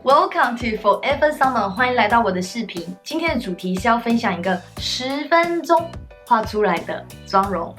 Welcome to Forever Summer， 欢迎来到我的视频。今天的主题是要分享一个10分钟画出来的妆容。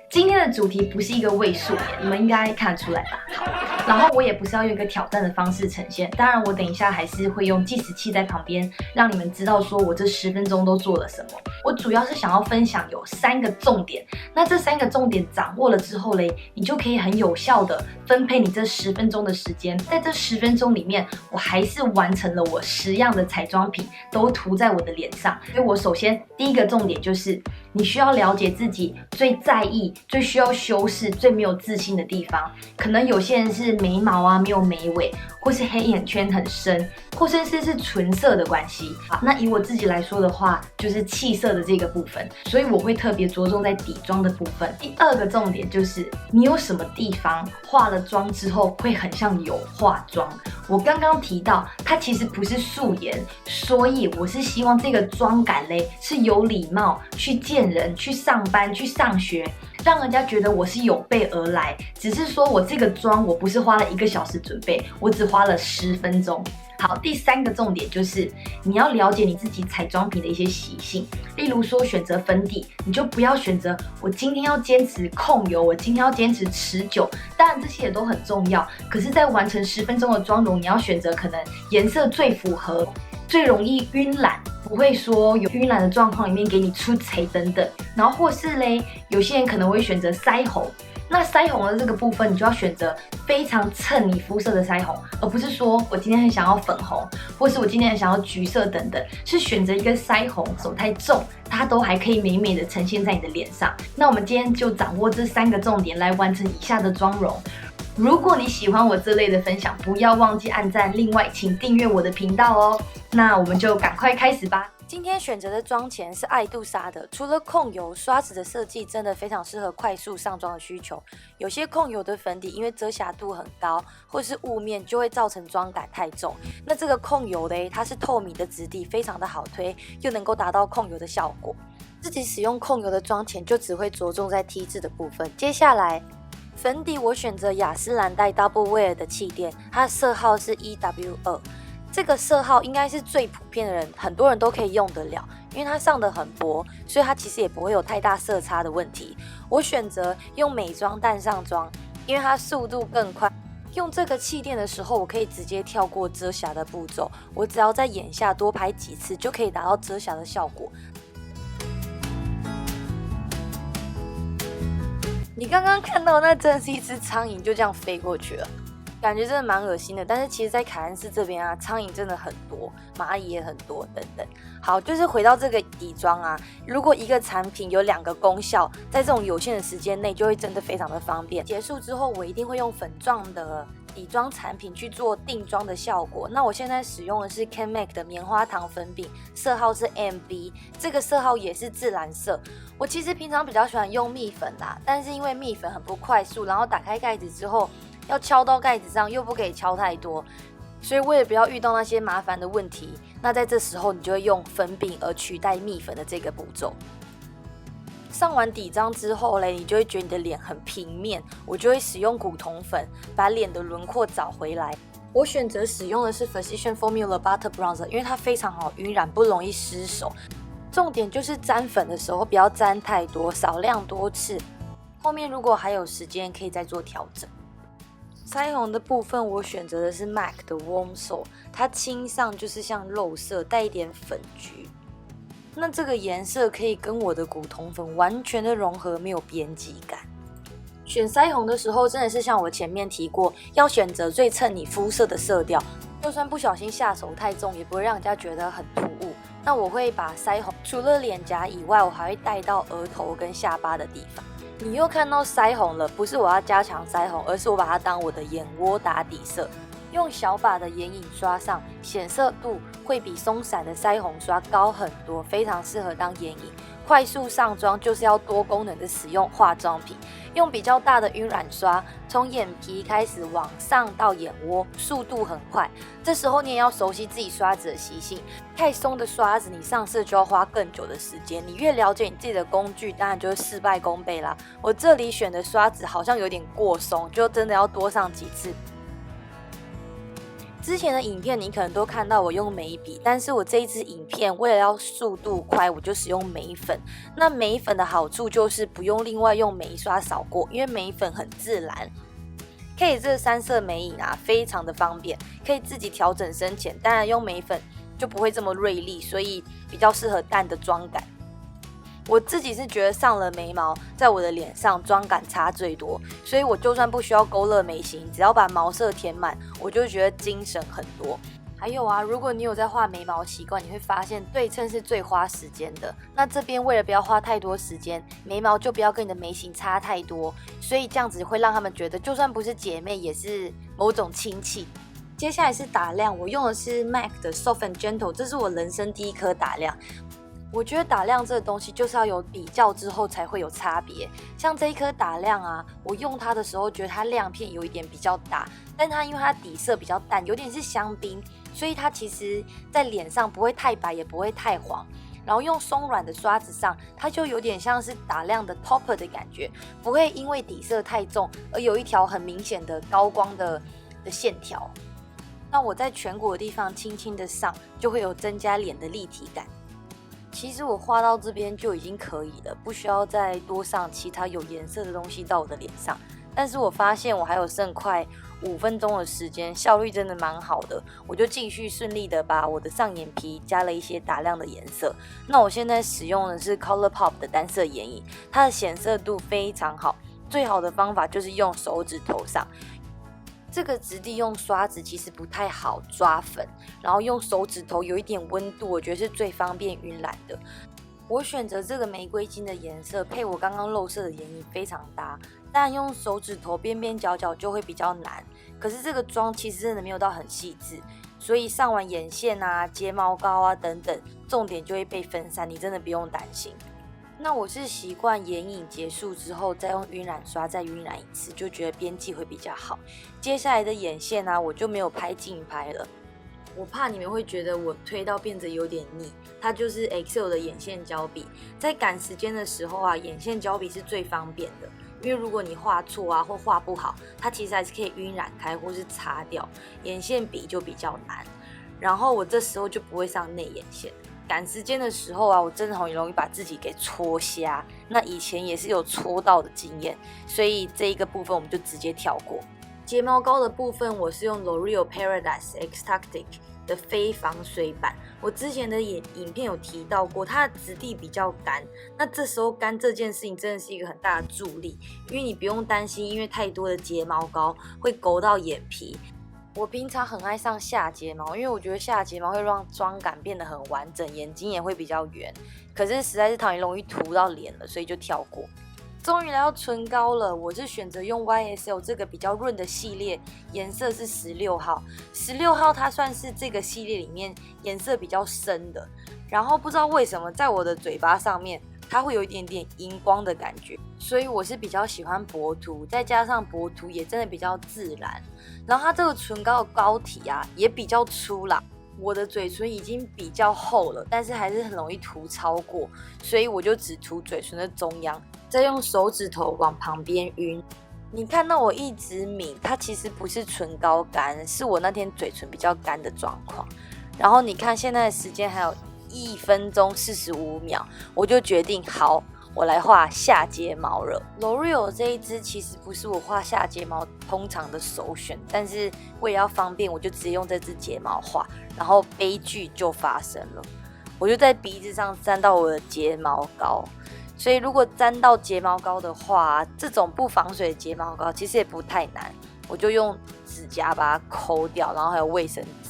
今天的主题不是一个位数耶，你们应该看得出来吧？好，然后我也不是要用一个挑战的方式呈现，当然我等一下还是会用计时器在旁边，让你们知道说我这10分钟都做了什么。我主要是想要分享有3个重点，那这3个重点掌握了之后嘞，你就可以很有效的分配你这10分钟的时间。在这10分钟里面，我还是完成了我10样的彩妆品，都涂在我的脸上。所以我首先第一个重点就是，你需要了解自己最在意、最需要修饰、最没有自信的地方。可能有些人是眉毛啊没有眉尾，或是黑眼圈很深，或甚至是唇色的关系。好，那以我自己来说的话，就是气色的这个部分，所以我会特别着重在底妆的部分。第2个重点就是，你有什么地方化了妆之后会很像有化妆。我刚刚提到，它其实不是素颜，所以我是希望这个妆感嘞是有礼貌，去见人、去上班、去上学，让人家觉得我是有备而来。只是说我这个妆我不是花了1个小时准备，我只花了10分钟。好，第3个重点就是你要了解你自己彩妆品的一些习性，例如说选择粉底，你就不要选择我今天要坚持控油，我今天要坚持持久，当然这些也都很重要，可是在完成10分钟的妆容，你要选择可能颜色最符合、最容易晕染，不会说有晕染的状况里面给你出彩等等。然后或是嘞，有些人可能会选择腮红，那腮红的这个部分，你就要选择非常衬你肤色的腮红，而不是说我今天很想要粉红，或是我今天很想要橘色等等，是选择一个腮红手太重，它都还可以美美的呈现在你的脸上。那我们今天就掌握这3个重点来完成以下的妆容。如果你喜欢我这类的分享，不要忘记按赞，另外请订阅我的频道哦。那我们就赶快开始吧。今天选择的妆前是爱杜莎的，除了控油，刷子的设计真的非常适合快速上妆的需求。有些控油的粉底因为遮瑕度很高，或是雾面就会造成妆感太重。那这个控油嘞，它是透明的质地，非常的好推，又能够达到控油的效果。自己使用控油的妆前就只会着重在 T 字的部分。接下来粉底我选择雅诗兰黛 Double Wear 的气垫，它的色号是 EW2。这个色号应该是最普遍的人，很多人都可以用得了，因为它上得很薄，所以它其实也不会有太大色差的问题。我选择用美妆蛋上妆，因为它速度更快。用这个气垫的时候，我可以直接跳过遮瑕的步骤，我只要在眼下多拍几次，就可以达到遮瑕的效果。你刚刚看到那真的是一只苍蝇，就这样飞过去了。感觉真的蛮恶心的，但是其实在凯恩斯这边啊，苍蝇真的很多，蚂蚁也很多等等。好，就是回到这个底妆啊，如果一个产品有2个功效，在这种有限的时间内，就会真的非常的方便。结束之后，我一定会用粉状的底妆产品去做定妆的效果。那我现在使用的是 CanMake 的棉花糖粉饼，色号是 MB， 这个色号也是自然色。我其实平常比较喜欢用蜜粉啦，但是因为蜜粉很不快速，然后打开盖子之后要敲到盖子上，又不可以敲太多，所以为了不要遇到那些麻烦的问题，那在这时候你就会用粉饼而取代蜜粉的这个步骤。上完底妆之后嘞，你就会觉得你的脸很平面，我就会使用古铜粉把脸的轮廓找回来。我选择使用的是 Physician Formula Butter Bronzer， 因为它非常好晕染，不容易失手。重点就是沾粉的时候不要沾太多，少量多次。后面如果还有时间，可以再做调整。腮红的部分，我选择的是 MAC 的 Warm Soul， 它亲上就是像肉色，带一点粉橘。那这个颜色可以跟我的古铜粉完全的融合，没有边际感。选腮红的时候，真的是像我前面提过，要选择最衬你肤色的色调，就算不小心下手太重，也不会让人家觉得很突兀。那我会把腮红除了脸颊以外，我还会带到额头跟下巴的地方。你又看到腮红了，不是我要加强腮红，而是我把它当我的眼窝打底色。用小把的眼影刷上，显色度会比松散的腮红刷高很多，非常适合当眼影。快速上妆就是要多功能的使用化妆品，用比较大的晕染刷，从眼皮开始往上到眼窝，速度很快。这时候你也要熟悉自己刷子的习性，太松的刷子你上色就要花更久的时间。你越了解你自己的工具，当然就是事半功倍啦。我这里选的刷子好像有点过松，就真的要多上几次。之前的影片你可能都看到我用眉笔，但是我这一支影片为了要速度快，我就使用眉粉。那眉粉的好处就是不用另外用眉刷扫过，因为眉粉很自然。可以这3色眉影啊，非常的方便，可以自己调整深浅。当然用眉粉就不会这么锐利，所以比较适合淡的妆感。我自己是觉得上了眉毛，在我的脸上妆感差最多，所以我就算不需要勾勒眉形，只要把毛色填满，我就觉得精神很多。还有啊，如果你有在画眉毛习惯，你会发现对称是最花时间的。那这边为了不要花太多时间，眉毛就不要跟你的眉形差太多，所以这样子会让他们觉得就算不是姐妹，也是某种亲戚。接下来是打亮，我用的是 MAC 的 Soft and Gentle， 这是我人生第一颗打亮。我觉得打亮这个东西就是要有比较之后才会有差别。像这一颗打亮啊，我用它的时候觉得它亮片有一点比较大，但它因为它底色比较淡，有点是香槟，所以它其实在脸上不会太白，也不会太黄。然后用松软的刷子上，它就有点像是打亮的 topper 的感觉，不会因为底色太重而有一条很明显的高光的线条。那我在颧骨的地方轻轻的上，就会有增加脸的立体感。其实我画到这边就已经可以了，不需要再多上其他有颜色的东西到我的脸上。但是我发现我还有剩快5分钟的时间，效率真的蛮好的，我就继续顺利的把我的上眼皮加了一些打亮的颜色。那我现在使用的是 ColourPop 的单色眼影，它的显色度非常好，最好的方法就是用手指头上。这个质地用刷子其实不太好抓粉，然后用手指头有一点温度，我觉得是最方便晕染的。我选择这个玫瑰金的颜色配我刚刚肉色的眼影非常搭，当然用手指头边边角角就会比较难，可是这个妆其实真的没有到很细致，所以上完眼线啊、睫毛膏啊等等，重点就会被分散，你真的不用担心。那我是习惯眼影结束之后再用晕染刷再晕染一次，就觉得边际会比较好。接下来的眼线啊，我就没有拍竞拍了，我怕你们会觉得我推到变得有点腻。它就是 XL 的眼线胶笔，在赶时间的时候啊，眼线胶笔是最方便的，因为如果你画错啊或画不好，它其实还是可以晕染开或是擦掉，眼线笔就比较难。然后我这时候就不会上内眼线。赶时间的时候啊，我真的很容易把自己给戳瞎，那以前也是有戳到的经验，所以这一个部分我们就直接跳过。睫毛膏的部分我是用 L'Oreal Paradise X-Tactic 的非防水版，我之前的影片有提到过，它的质地比较干，那这时候干这件事情真的是一个很大的助力，因为你不用担心因为太多的睫毛膏会勾到眼皮。我平常很爱上下睫毛，因为我觉得下睫毛会让妆感变得很完整，眼睛也会比较圆，可是实在是讨厌容易涂到脸了，所以就跳过。终于来到唇膏了，我是选择用 YSL 这个比较润的系列，颜色是16号。16号它算是这个系列里面颜色比较深的，然后不知道为什么在我的嘴巴上面它会有一点点荧光的感觉，所以我是比较喜欢薄涂，再加上薄涂也真的比较自然。然后它这个唇膏的膏体啊也比较粗啦，我的嘴唇已经比较厚了，但是还是很容易涂超过，所以我就只涂嘴唇的中央，再用手指头往旁边晕。你看到我一直抿，它其实不是唇膏干，是我那天嘴唇比较干的状况。然后你看现在的时间还有1分钟45秒，我就决定好，我来画下睫毛了。L'Oreal 这一支其实不是我画下睫毛通常的首选，但是为了要方便，我就直接用这支睫毛画，然后悲剧就发生了，我就在鼻子上沾到我的睫毛膏。所以如果沾到睫毛膏的话，这种不防水的睫毛膏其实也不太难，我就用指甲把它抠掉，然后还有卫生纸。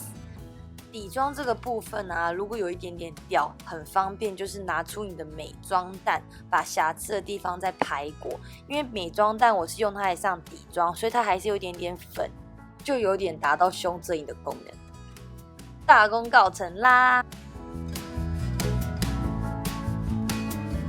底妆这个部分啊，如果有一点点掉，很方便，就是拿出你的美妆蛋，把瑕疵的地方再拍过。因为美妆蛋我是用它来上底妆，所以它还是有一点点粉，就有点达到凶遮影的功能。大功告成啦！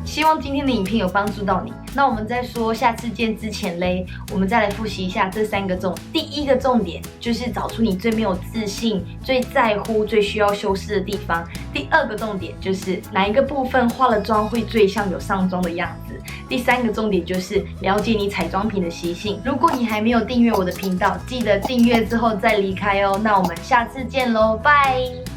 希望今天的影片有帮助到你。那我们在说下次见之前嘞，我们再来复习一下这3个重点。第一个重点就是找出你最没有自信、最在乎、最需要修饰的地方。第2个重点就是哪一个部分化了妆会最像有上妆的样子。第3个重点就是了解你彩妆品的习性。如果你还没有订阅我的频道，记得订阅之后再离开哦。那我们下次见喽，拜。